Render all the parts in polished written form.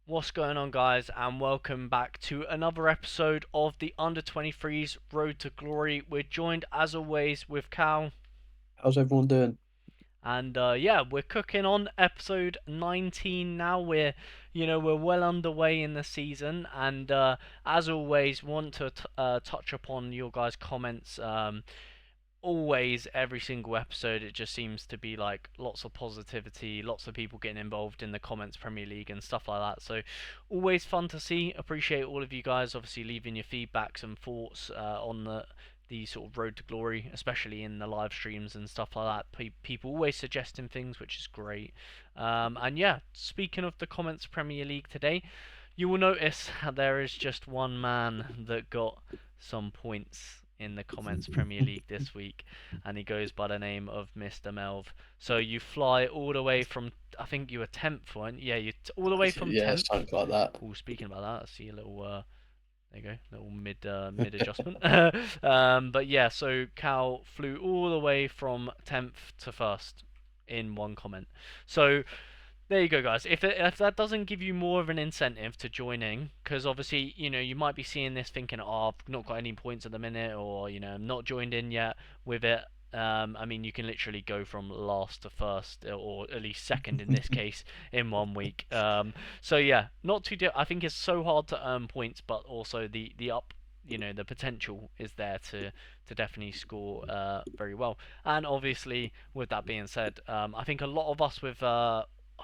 What's going on, guys, and welcome back to another episode of the Under 23s Road to Glory. We're joined, as always, with Cal, How's everyone doing? and yeah, we're cooking on episode 19 now. We're well underway in the season, and as always, want to touch upon your guys' comments. Always, every single episode, it just seems to be like lots of positivity, lots of people getting involved in the comments Premier League and stuff like that. So always fun to see. Appreciate all of you guys obviously leaving your feedbacks and thoughts on the sort of road to glory, especially in the live streams and stuff like that. People always suggesting things, which is great. And yeah, speaking of the comments Premier League today, you will notice there is just one man that got some points in the comments Premier League this week, and he goes by the name of Mr. Melv. So you fly all the way from, I think you were 10th, weren't you? Yeah, all the way from Yeah, 10th. something like that. Oh, speaking about that, I see a little there you go, little mid adjustment. But yeah, so Cal flew all the way from 10th to first in one comment. So there you go, guys. If that doesn't give you more of an incentive to join in, because obviously you might be seeing this thinking, oh, I've not got any points at the minute, or I'm not joined in yet with it. I mean, you can literally go from last to first, or at least second in this case, in 1 week. So yeah, not too. I think it's so hard to earn points, but also the potential is there to definitely score very well. And obviously, with that being said, I think a lot of us with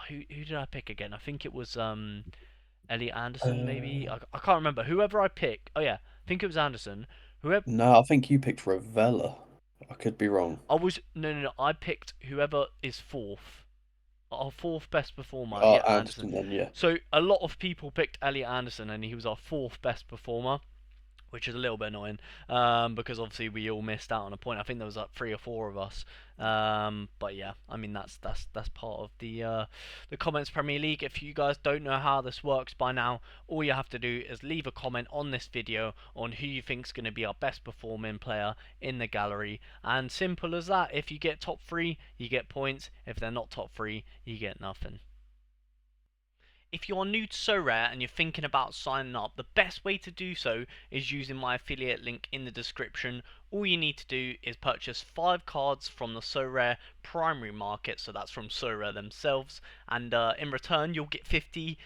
who did I pick again? I think it was Elliot Anderson, maybe. Uh, I can't remember. Whoever I picked. Oh yeah, I think it was Anderson. Whoever no, I think you picked Ravella. I could be wrong. I was, no. I picked whoever is fourth. Our fourth best performer, Oh, Elliot Anderson. Anderson then, yeah. So a lot of people picked Elliot Anderson, and he was our fourth best performer, which is a little bit annoying because obviously we all missed out on a point. I think there was like 3 or 4 of us. But yeah, I mean that's part of the comments Premier League. If you guys don't know how this works by now, all you have to do is leave a comment on this video on who you think is going to be our best performing player in the gallery, and simple as that. If you get top 3, you get points. If they're not top 3, you get nothing. If you're new to Sorare and you're thinking about signing up, the best way to do so is using my affiliate link in the description. All you need to do is purchase 5 cards from the Sorare primary market, so that's from Sorare themselves, and in return you'll get £50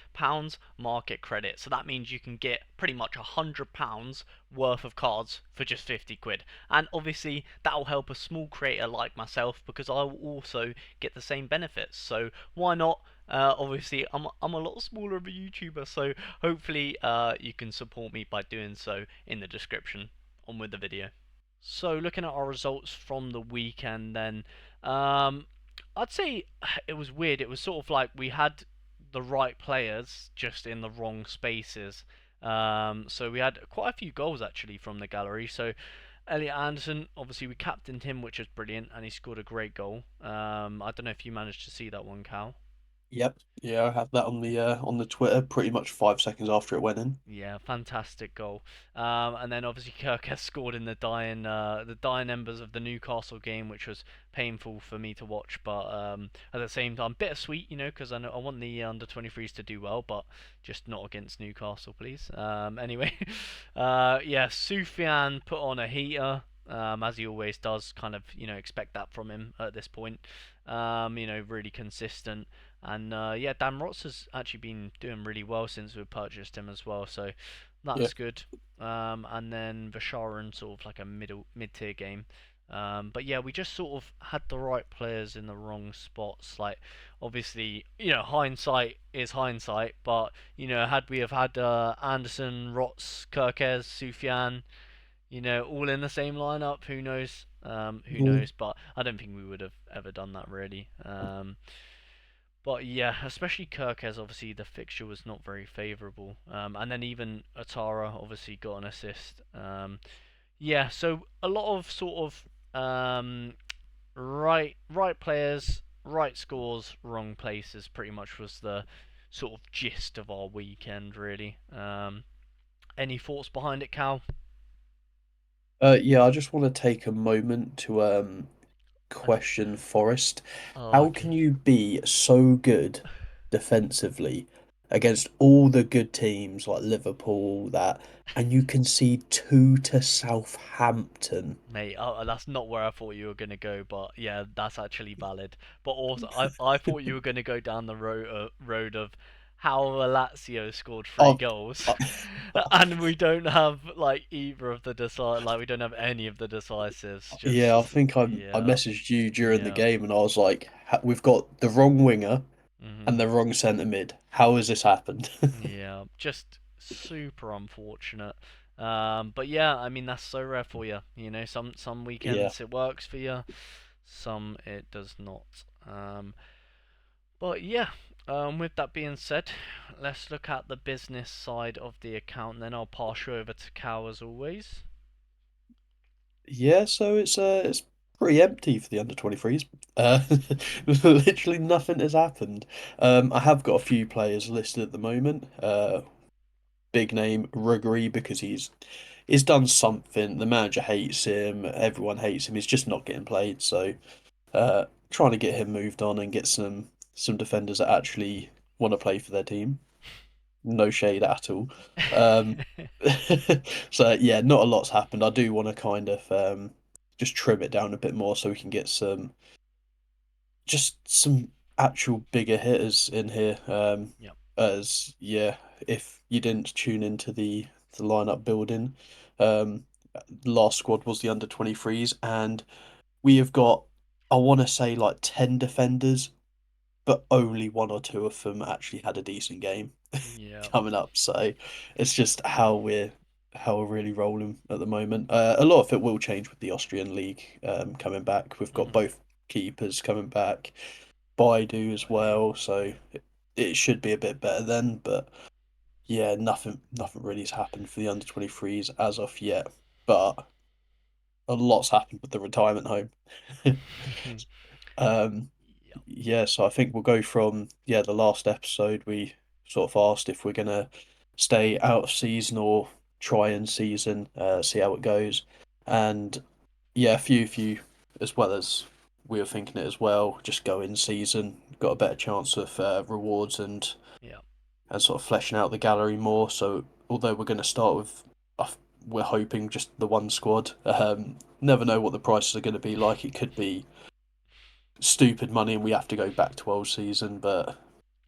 market credit. So that means you can get pretty much £100 worth of cards for just 50 quid. And obviously that'll help a small creator like myself because I will also get the same benefits. So why not? Obviously, I'm a lot smaller of a YouTuber, so hopefully you can support me by doing so in the description. On with the video. So looking at our results from the weekend, then I'd say it was weird. It was sort of like we had the right players just in the wrong spaces. So we had quite a few goals actually from the gallery. So Elliot Anderson, obviously we captained him, which is brilliant, and he scored a great goal. I don't know if you managed to see that one, Cal. Yep. Yeah, I have that on the Twitter pretty much 5 seconds after it went in. Yeah, fantastic goal. And then obviously Kirk has scored in the dying embers of the Newcastle game, which was painful for me to watch, but at the same time bittersweet, because I know I want the under 23s to do well, but just not against Newcastle, please. Anyway, yeah, Sufyan put on a heater. As he always does, kind of, expect that from him at this point. Really consistent. And yeah, Dan Rotz has actually been doing really well since we purchased him as well, so Yeah. that's good. And then Vasharan, sort of like a mid-tier game. But yeah, we just sort of had the right players in the wrong spots. Like, obviously, hindsight is hindsight, but had we have had Anderson, Rotz, Kirkez, Sufyan, all in the same lineup, who knows? Who Mhm. knows? But I don't think we would have ever done that really. But yeah, especially Kirkez, obviously the fixture was not very favourable. And then even Atara obviously got an assist. Yeah, so a lot of sort of right players, right scores, wrong places. Pretty much was the sort of gist of our weekend, really. Any thoughts behind it, Cal? Yeah, I just want to take a moment to I d- question Forest. oh, How okay. can you be so good defensively, against all the good teams like Liverpool, that, and you concede two to Southampton. Mate, that's not where I thought you were gonna go, but yeah, that's actually valid. But also, I thought you were gonna go down the road of how Lazio scored three I've, goals, I, and we don't have like either of the we don't have any of the decisives. yeah, I Just think I yeah, messaged you during the yeah, game and I was like, We've got the wrong winger hmm and the wrong centre mid. How has this happened?" yeah, just super unfortunate. But yeah, I mean that's so rare for you. You know, some Yeah. weekends it works for you, some it does not. But yeah, with that being said, let's look at the business side of the account. Then I'll pass you over to Cal as always. Yeah, so it's pretty empty for the under 23s. Uh, literally nothing has happened. I have got a few players listed at the moment. Big name Ruggery because he's done something. The manager hates him. Everyone hates him. He's just not getting played. So trying to get him moved on and get some defenders that actually want to play for their team. No shade at all. Um, so yeah, not a lot's happened. I do want to kind of just trim it down a bit more so we can get some actual bigger hitters in here. Yep. As yeah, if you didn't tune into the lineup building, um, last squad was the under 23s, and we have got, I want to say, like 10 defenders, but only one or two of them actually had a decent game Yep. coming up. So it's just how we're really rolling at the moment. A lot of it will change with the Austrian league coming back. We've got hmm both keepers coming back, Baidu as I do. well. So Yeah. it should be a bit better then. But yeah, nothing really has happened for the under 23s as of yet. But a lot's happened with the retirement home. Um, Yep. yeah, so I think we'll go from the last episode we sort of asked if we're gonna stay out of season or try in season, see how it goes, and yeah, a few as well as we were thinking it as well. Just go in season, got a better chance of rewards Yep. and sort of fleshing out the gallery more. So although we're going to start with, we're hoping just the one squad. Never know what the prices are going to be like. It could be stupid money and we have to go back to old season, but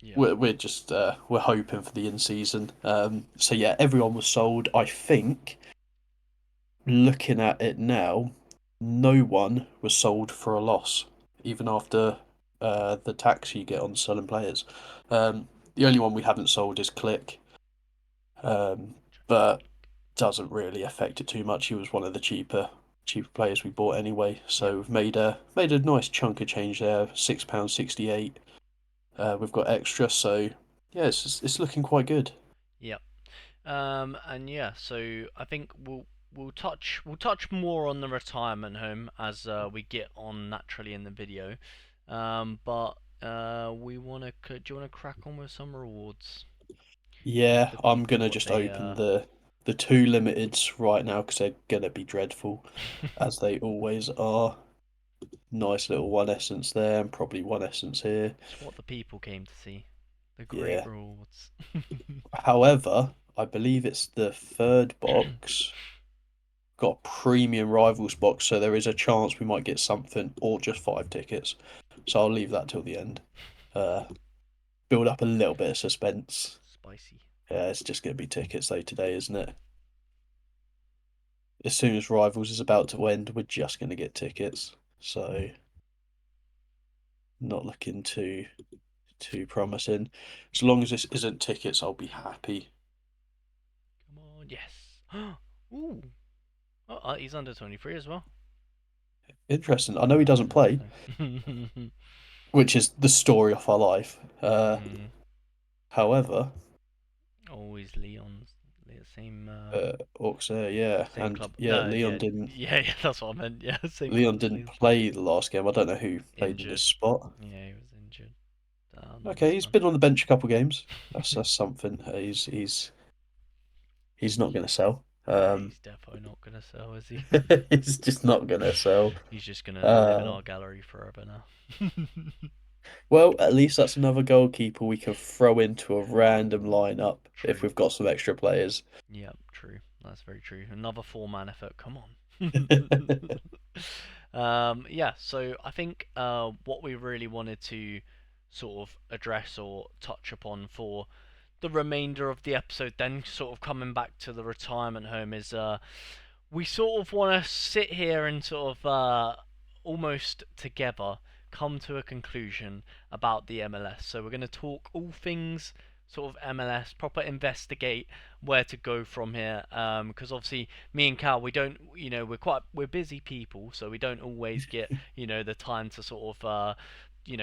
Yep. we're just we're hoping for the in season. So yeah, everyone was sold. I think looking at it now, no one was sold for a loss, even after the tax you get on selling players. The only one we haven't sold is Click, but doesn't really affect it too much. He was one of the cheaper players we bought anyway. Yep. So we've made a nice chunk of change there, £6.68. We've got extra, so yeah, it's looking quite good. Yep. And yeah, so I think we'll touch more on the retirement home as we get on naturally in the video. But we do you wanna crack on with some rewards? Give Yeah, the I'm people gonna what just they open the two limiteds right now because they're gonna be dreadful, as they always are. Nice little one essence there, and probably one essence here. It's what the people came to see. The great Yeah. rewards. However, I believe it's the third box. Got a premium rivals box, so there is a chance we might get something or just 5 tickets. So I'll leave that till the end. Uh, build up a little bit of suspense. Spicy. Yeah, it's just going to be tickets though today, isn't it? As soon as rivals is about to end, we're just going to get tickets. So not looking too promising. As long as this isn't tickets, I'll be happy. Come on, yes. Ooh. Oh, he's under 23 as well. Interesting. I know he That's doesn't play, interesting. which is the story of our life. mm. However, Always Leon's same Auxerre, yeah, same and club. yeah, No, Leon yeah, didn't. yeah, that's what I meant. Yeah, same club Leon as didn't Leon. play the last game. I don't know who played in his Injured. spot. Yeah, he was injured. Not Okay, this he's man. been on the bench a couple games. That's something. He's not going to sell. Yeah, he's definitely not gonna sell, is he? He's just not going to sell. He's just gonna live in Uh, our gallery forever now. Well, at least that's another goalkeeper we can throw into a random lineup if True. we've got some extra players. Yeah, true. That's very true. Another four-man effort. Come on. Yeah, so I think what we really wanted to sort of address or touch upon for the remainder of the episode, then sort of coming back to the retirement home, is we sort of want to sit here and sort of almost together come to a conclusion about the MLS. So we're going to talk all things sort of MLS, proper investigate where to go from here. Because obviously me and Cal, we don't, we're busy people, so we don't always get the time to sort of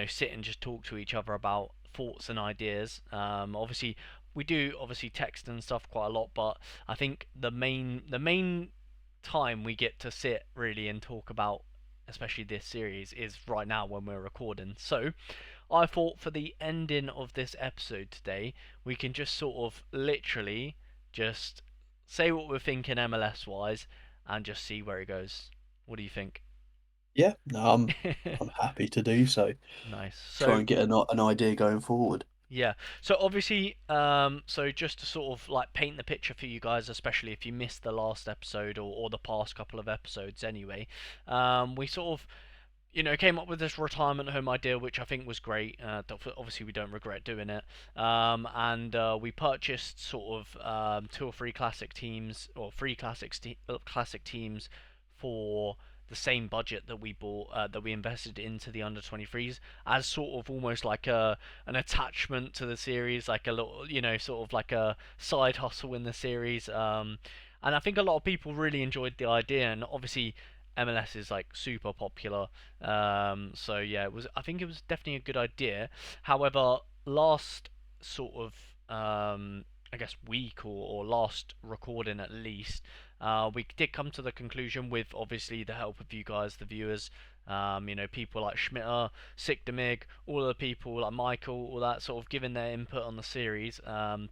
sit and just talk to each other about thoughts and ideas. Obviously we do obviously text and stuff quite a lot, but I think the main time we get to sit really and talk about especially this series is right now when we're recording. So I thought for the ending of this episode today, we can just sort of literally just say what we're thinking MLS wise and just see where it goes. What do you think? Yeah, no, I'm happy to do so. Nice. Try So and get an idea going forward. yeah. So obviously, so just to sort of like paint the picture for you guys, especially if you missed the last episode or the past couple of episodes anyway, we sort of came up with this retirement home idea, which I think was great. Obviously, we don't regret doing it. And we purchased sort of two or three classic teams, or three classic teams for the same budget that we bought, that we invested into the under 23s, as sort of almost like an attachment to the series, like a little, sort of like a side hustle in the series. And I think a lot of people really enjoyed the idea, and obviously MLS is like super popular. So yeah, it was. I think it was definitely a good idea. However, last sort of I guess week or last recording at least, we did come to the conclusion with obviously the help of you guys, the viewers. People like Schmitter, Sikdemig, all of the people like Michael, all that sort of giving their input on the series.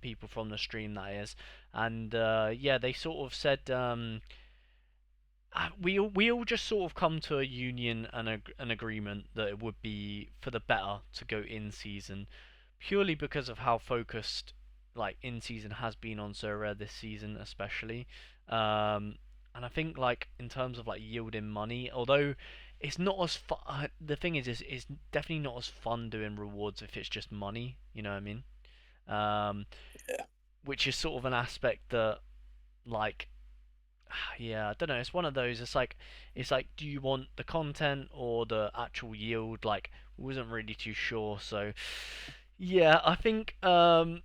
People from the stream that is, and yeah, they sort of said. We all just sort of come to a union and an agreement that it would be for the better to go in season, purely because of how focused like in season has been on Sorare this season, especially. And I think like in terms of like yielding money, although it's not as fun. The thing is, it's definitely not as fun doing rewards if it's just money. You know what I mean? Um, Yeah. which is sort of an aspect that like yeah, I don't know. It's one of those. It's like, do you want the content or the actual yield? Like, wasn't really too sure. So, yeah, I think again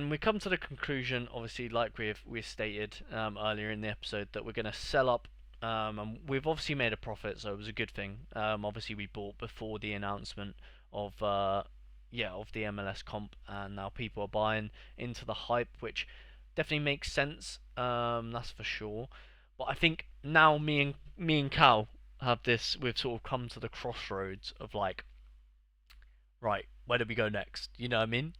we come to the conclusion, obviously, like we've stated earlier in the episode, that we're gonna sell up. And we've obviously made a profit, so it was a good thing. Obviously we bought before the announcement of of the MLS comp, and now people are buying into the hype, which definitely makes sense. That's for sure. But I think now me and Cal have this. We've sort of come to the crossroads of like, right, where do we go next? You know what I mean?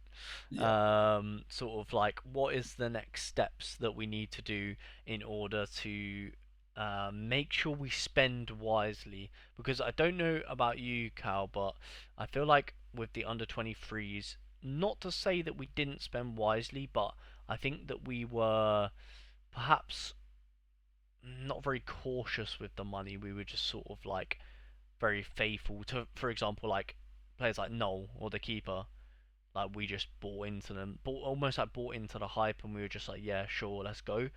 Yeah. Sort of like, what is the next steps that we need to do in order to make sure we spend wisely? Because I don't know about you, Cal, but I feel like with the under 23s, not to say that we didn't spend wisely, but I think that we were perhaps not very cautious with the money. We were just sort of like very faithful to, for example, like players like Noel or the keeper. Like we just bought into them, almost like bought into the hype, and we were just like, yeah, sure, let's go.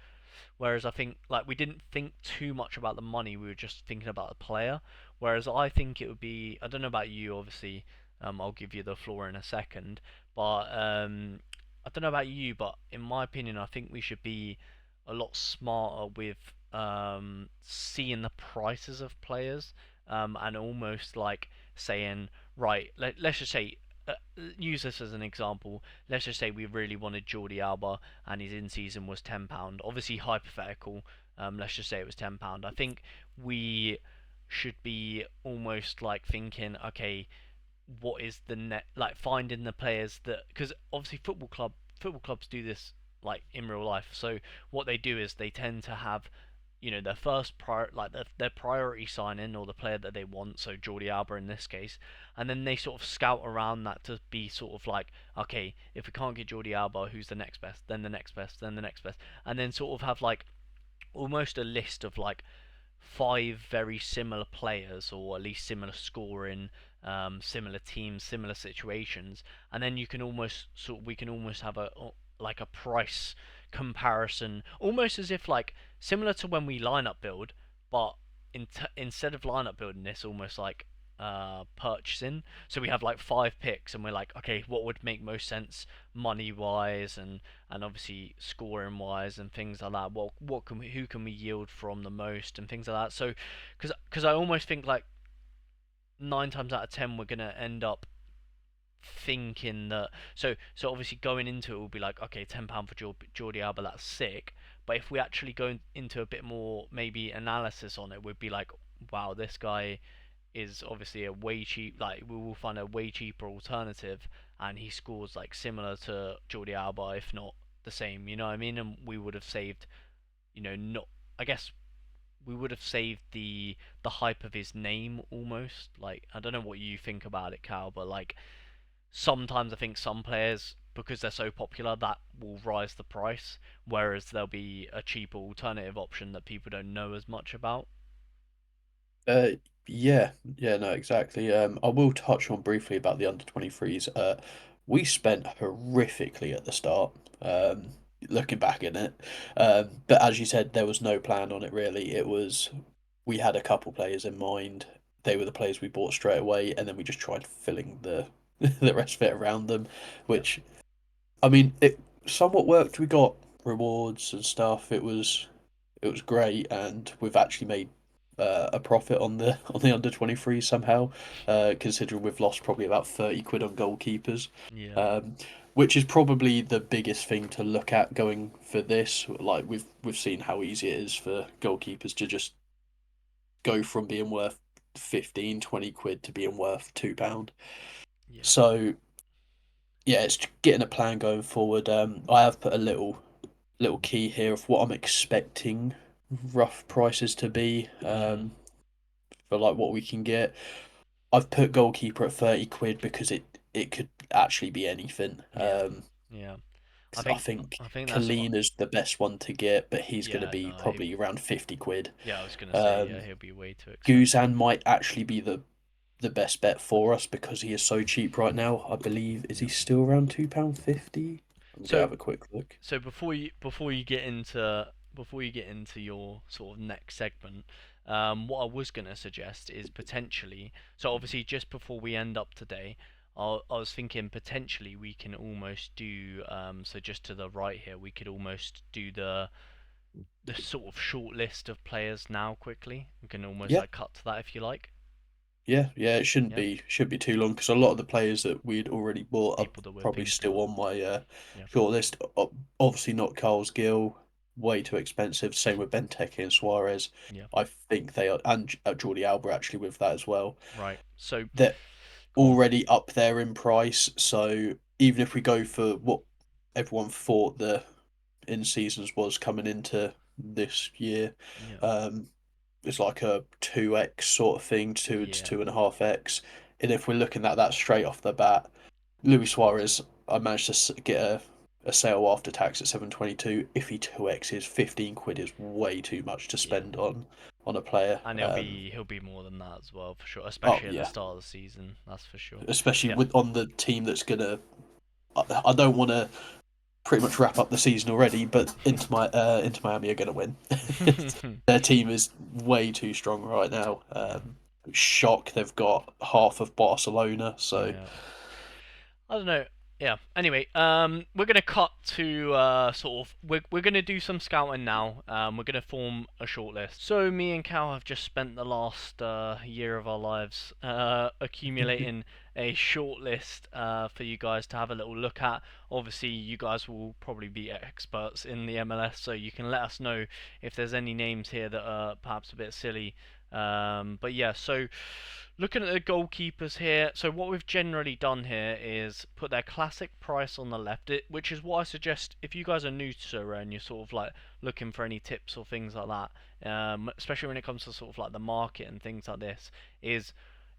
Whereas I think like we didn't think too much about the money. We were just thinking about the player. Whereas I think it would be, I don't know about you, obviously. I'll give you the floor in a second, but I don't know about you, but in my opinion, I think we should be a lot smarter with seeing the prices of players, and almost like saying, right, let's just say, use this as an example. Let's just say we really wanted Jordi Alba and his in season was £10. Obviously hypothetical. Let's just say it was £10. I think we should be almost like thinking, okay, what is the net, like finding the players that, because obviously football clubs do this like in real life. So what they do is they tend to have their first like their priority sign-in, or the player that they want, so Jordi Alba in this case, and then they sort of scout around that to be sort of like, okay, if we can't get Jordi Alba, who's the next best, then the next best, then the next best, and then sort of have like almost a list of like five very similar players, or at least similar scoring, similar teams, similar situations, and then you can almost we can almost have a like a price comparison, almost as if like similar to when we lineup build, but instead of lineup building this, almost like purchasing. So we have like five picks, and we're like, okay, what would make most sense money wise, and obviously scoring wise and things like that. Who can we yield from the most and things like that. So, because I almost think like 9 times out of 10 we're gonna end up thinking that, so obviously going into it will be like, okay, £10 for Jordi Alba, that's sick. But if we actually go into a bit more maybe analysis on it, we'd be like, wow, this guy is obviously a way cheap, like we will find a way cheaper alternative, and he scores like similar to Jordi Alba, if not the same. You know what I mean? And we would have saved, not, I guess we would have saved the hype of his name almost. Like, I don't know what you think about it, Cal, but like sometimes I think some players, because they're so popular, that will rise the price, whereas there'll be a cheaper alternative option that people don't know as much about. Uh, yeah, yeah, no, exactly. I will touch on briefly about the under 23s. We spent horrifically at the start, looking back in it. But as you said, there was no plan on it really. We had a couple players in mind. They were the players we bought straight away, and then we just tried filling the the rest of it around them, Yep. which I mean, it somewhat worked. We got rewards and stuff. It was great, and we've actually made a profit on the on the under 23 somehow, considering we've lost probably about 30 quid on goalkeepers, Yeah. um, which is probably the biggest thing to look at going for this. Like we've seen how easy it is for goalkeepers to just go from being worth 15, 20 quid to being worth £2. Yeah. So yeah, it's getting a plan going forward. I have put a little key here of what I'm expecting rough prices to be. Mhm. For like what we can get. I've put goalkeeper at 30 quid because it could actually be anything. Yeah. Yeah. I 'Cause I think think I think that's what. Kalina's the best one to get, but he's going to Yeah. be No. probably around 50 quid. Yeah. I was gonna say, yeah, Um, he'll be way too expensive. Guzan might actually be the best bet for us because he is so cheap right now. I believe is he Yeah. still around £2.50? I'm gonna So have a quick look. so before you get into your sort of next segment, what I was gonna suggest is potentially. So obviously, just before we end up today, I was thinking potentially we can almost do. So just to the right here, we could almost do the sort of short list of players now quickly. We can almost Yeah, like cut to that if you like. yeah. It shouldn't Yeah. be too long because a lot of the players that we'd already bought are People that we're probably thinking still of. on my Yeah. short list. Obviously not Carl's Gill, way too expensive. Same with Benteke and Suarez. Yeah. I think they are, and Jordi Alba actually with that as well. Right. So, They're go on. already up there in price. So even if we go for what everyone thought the in seasons was coming into this year, Yeah. um, it's like a 2x sort of thing, to Yeah. 2.5x. And if we're looking at that straight off the bat, Luis Suarez, I managed to get a sale after tax at 722. If he 2x's, 15 quid is way too much to Yeah. spend on a player. And he'll be more than that as well for sure, Oh especially at the yeah, start of the season. That's for sure. especially Yeah. with on the team that's gonna. I don't want to pretty much wrap up the season already, but Inter Miami are gonna win. Their team is way too strong right now. Yeah. Shock they've got half of Barcelona, so Yeah. I don't know. Yeah. Anyway, we're gonna cut to sort of we're gonna do some scouting now. We're gonna form a shortlist. So me and Cal have just spent the last year of our lives accumulating a shortlist for you guys to have a little look at. Obviously, you guys will probably be experts in the MLS, so you can let us know if there's any names here that are perhaps a bit silly. But yeah, so looking at the goalkeepers here, so what we've generally done here is put their classic price on the left, which is what I suggest if you guys are new to Sorare and you're sort of like looking for any tips or things like that, especially when it comes to sort of like the market and things like this, is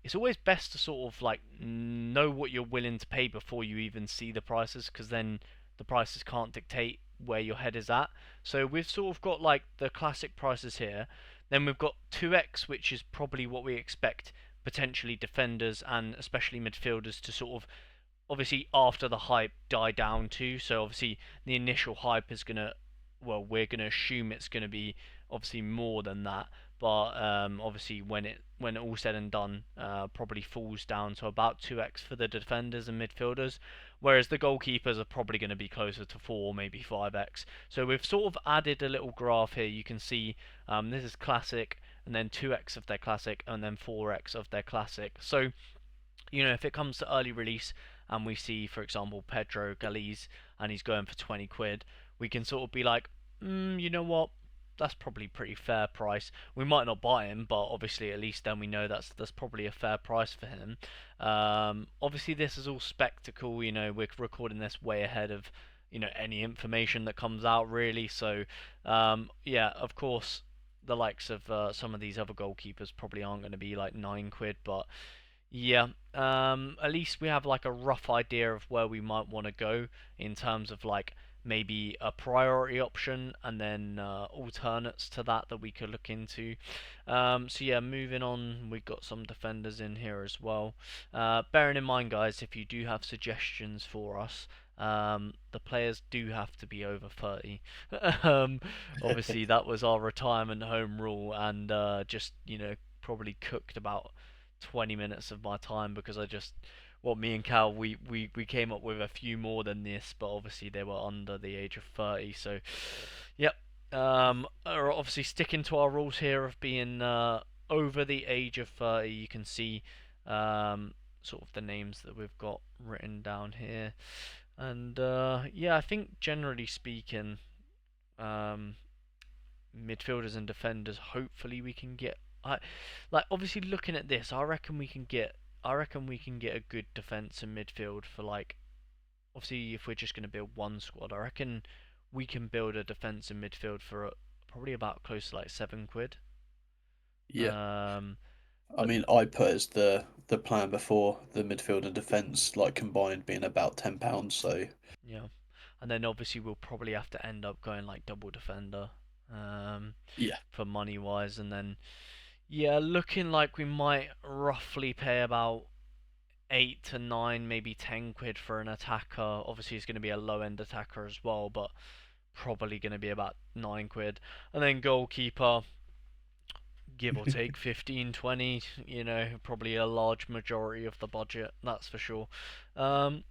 it's always best to sort of like know what you're willing to pay before you even see the prices, because then the prices can't dictate where your head is at. So we've sort of got like the classic prices here. Then we've got 2x, which is probably what we expect potentially defenders and especially midfielders to sort of obviously after the hype die down to. So obviously the initial hype is gonna, well, we're gonna assume it's gonna be obviously more than that, but obviously when it all said and done, probably falls down to about 2x for the defenders and midfielders, whereas the goalkeepers are probably going to be closer to 4, maybe 5x. So we've sort of added a little graph here. You can see this is classic, and then 2x of their classic, and then 4x of their classic. So if it comes to early release and we see, for example, Pedro Galiz and he's going for 20 quid, we can sort of be like, you know what? That's probably pretty fair price. We might not buy him, but obviously at least then we know that's probably a fair price for him. Obviously this is all spectacle. We're recording this way ahead of any information that comes out really. So yeah, of course the likes of some of these other goalkeepers probably aren't going to be like 9 quid, but yeah, at least we have like a rough idea of where we might want to go in terms of like maybe a priority option and then alternates to that we could look into. So yeah, moving on, we've got some defenders in here as well. Bearing in mind, guys, if you do have suggestions for us, the players do have to be over 30. um, Obviously, that was our retirement home rule, and just probably cooked about 20 minutes of my time because me and Cal, we came up with a few more than this, but obviously they were under the age of 30. So, yep. Are obviously sticking to our rules here of being over the age of 30. You can see sort of the names that we've got written down here. And yeah, I think generally speaking, um, midfielders and defenders, hopefully we can get. Like obviously looking at this, I reckon we can get a good defense and midfield for like obviously if we're just going to build one squad, I reckon we can build a defense and midfield for probably about close to like 7 quid. Yeah. Um, I but mean, I put as the plan before the midfield and defence like combined being about £10. So yeah, and then obviously we'll probably have to end up going like double defender, um, yeah, for money wise, and then yeah, looking like we might roughly pay about 8 to 9, maybe 10 quid for an attacker. Obviously, it's going to be a low end attacker as well, but probably going to be about 9 quid. And then goalkeeper, give or take 15, 20. Probably a large majority of the budget, that's for sure. Um,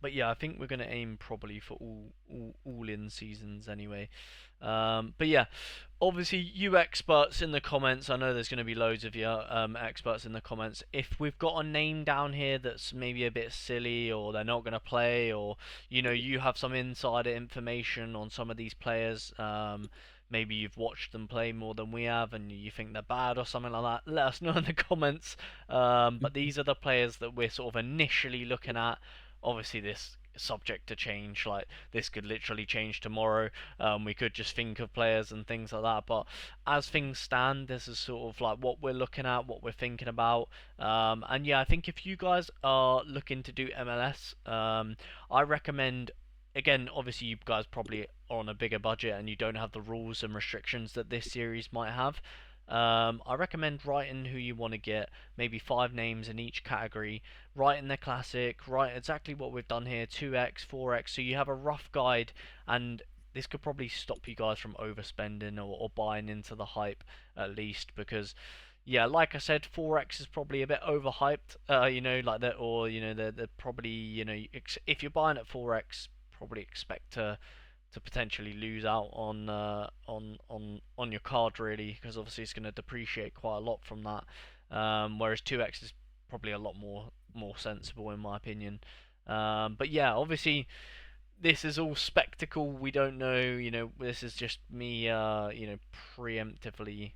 but yeah, I think we're going to aim probably for all in seasons anyway. But yeah, obviously you experts in the comments. I know there's going to be loads of you experts in the comments. If we've got a name down here that's maybe a bit silly, or they're not going to play, or you have some insider information on some of these players. Maybe you've watched them play more than we have, and you think they're bad or something like that. Let us know in the comments. But these are the players that we're sort of initially looking at. Obviously, this is subject to change. Like this could literally change tomorrow. We could just think of players and things like that. But as things stand, this is sort of like what we're looking at, what we're thinking about. And yeah, I think if you guys are looking to do MLS, I recommend. Again, obviously, you guys probably are on a bigger budget and you don't have the rules and restrictions that this series might have. I recommend writing who you want to get, maybe 5 names in each category, write in their classic, write exactly what we've done here, 2x, 4x, so you have a rough guide, and this could probably stop you guys from overspending or buying into the hype at least, because yeah, like I said, 4x is probably a bit overhyped, like that, or they're probably, if you're buying at 4x, probably expect to potentially lose out on your card really, because obviously it's going to depreciate quite a lot from that. Whereas 2x is probably a lot more sensible in my opinion. But yeah, obviously this is all spectacle. We don't know. This is just me. Preemptively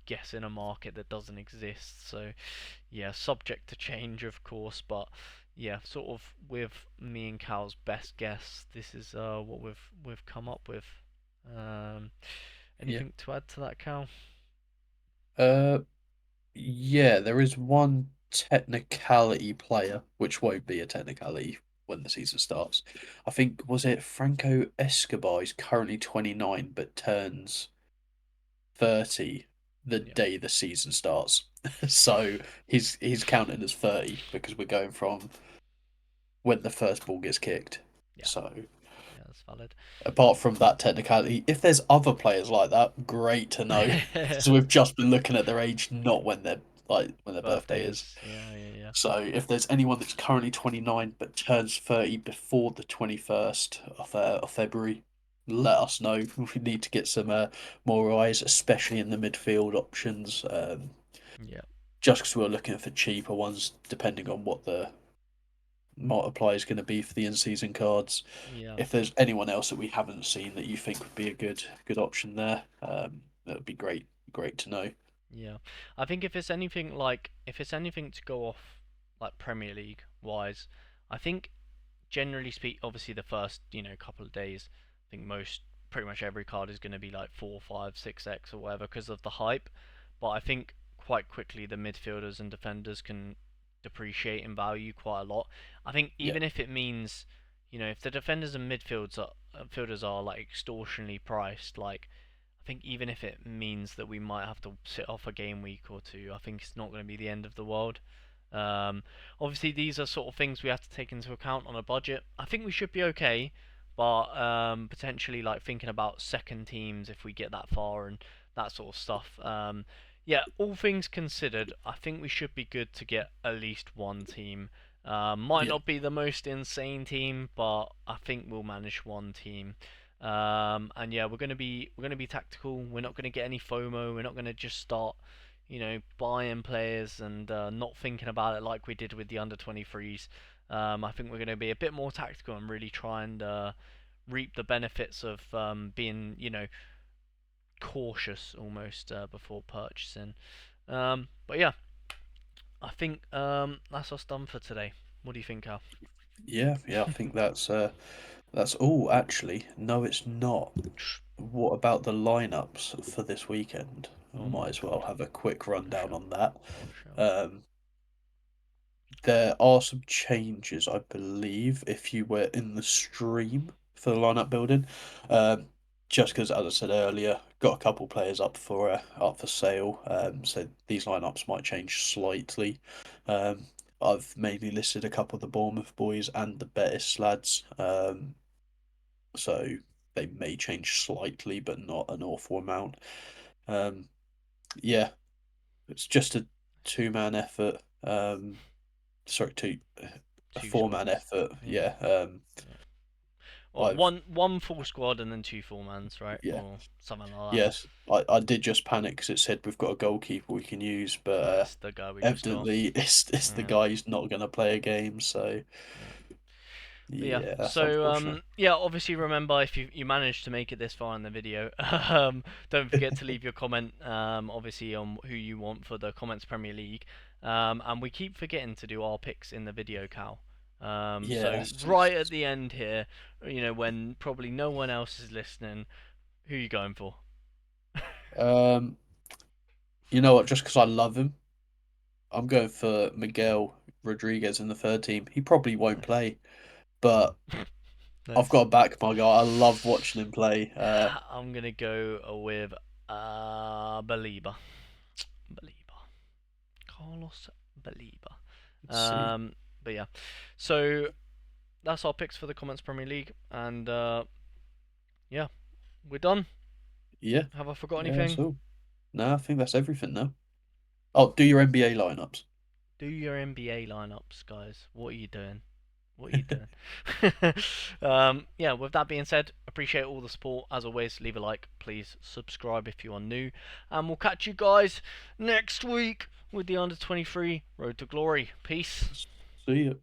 guessing a market that doesn't exist. So yeah, subject to change, of course. But yeah, sort of with me and Cal's best guess, this is what we've come up with. Um, Yeah. Anything to add to that, Cal? Uh, yeah, there is one technicality player, which won't be a technicality when the season starts. I think, was it Franco Escobar is currently 29 but turns 30 the Yeah, day the season starts. So he's counted as 30, because we're going from when the first ball gets kicked. yeah, So yeah. That's valid. apart from that technicality, if there's other players like that, great to know. Because we've just been looking at their age, not when they're like when their birthday Birthday is. is, yeah, yeah, yeah. So if there's anyone that's currently 29 but turns 30 before the 21st of February, let us know. We need to get some more eyes, especially in the midfield options. Yeah, Just because we're looking for cheaper ones, depending on what the multiplier is going to be for the in-season cards. yeah, If there's anyone else that we haven't seen that you think would be a good option there, that would be great to know. yeah. I think if it's anything to go off like Premier League wise, I think generally speak, obviously the first couple of days, I think pretty much every card is going to be like 4, 5, 6x or whatever because of the hype. But I think quite quickly the midfielders and defenders can depreciate in value quite a lot. I think Yeah, even if it means, if the defenders and midfielders are like extortionately priced, like I think even if it means that we might have to sit off a game week or two, I think it's not going to be the end of the world. Um, Obviously, these are sort of things we have to take into account on a budget. I think we should be okay, but potentially like thinking about second teams if we get that far and that sort of stuff. Yeah, all things considered, I think we should be good to get at least one team. Might yeah, not be the most insane team, but I think we'll manage one team. And yeah, we're gonna be tactical. We're not gonna get any FOMO. We're not gonna just start, buying players and not thinking about it like we did with the under 23s. I think we're gonna be a bit more tactical and really try and reap the benefits of being, cautious almost before purchasing. But yeah, I think that's us done for today. What do you think, Al? yeah. I think that's all. Actually, no, it's not. What about the lineups for this weekend? Oh Might my as well god. have a quick For rundown sure. on that. For sure. Um, There are some changes, I believe, if you were in the stream for the lineup building. Um, just because, as I said earlier, got a couple players up for sale. So these lineups might change slightly. Um, I've mainly listed a couple of the Bournemouth boys and the Betis lads. So they may change slightly, but not an awful amount. Um, yeah, it's just a two-man effort. Sorry, a Two four-man squads. effort. Yeah. Yeah. Yeah. Or I've one full squad and then two full mans, right? yeah, Or something like that. yes. I did just panic because it said we've got a goalkeeper we can use, but But it's the guy we just got. evidently it's the Yeah. guy who's not going to play a game. So Yeah. But yeah, yeah, that's so unfortunate. yeah, obviously remember if you managed to make it this far in the video, don't forget to leave your comment, obviously on who you want for the Comments Premier League, and we keep forgetting to do our picks in the video, Cal. So Yes. right at the end here, when probably no one else is listening, who are you going for? Um, you know what? Just because I love him, I'm going for Miguel Rodriguez in the third team. He probably won't Nice, play, but I've got nice. to back my guy. I love watching him play. I'm gonna go with Belieber. Belieber. Carlos Belieber. Let's see. Um, but yeah, so that's our picks for the Comments Premier League, and yeah, we're done. Yeah, Have I forgot yeah. anything? So no, I think that's everything now. Oh, do your NBA lineups. Do your NBA lineups, guys. What are you doing? What are you doing? Yeah, with that being said, appreciate all the support. As always, leave a like, please subscribe if you are new, and we'll catch you guys next week with the under 23 Road to Glory. Peace. See you.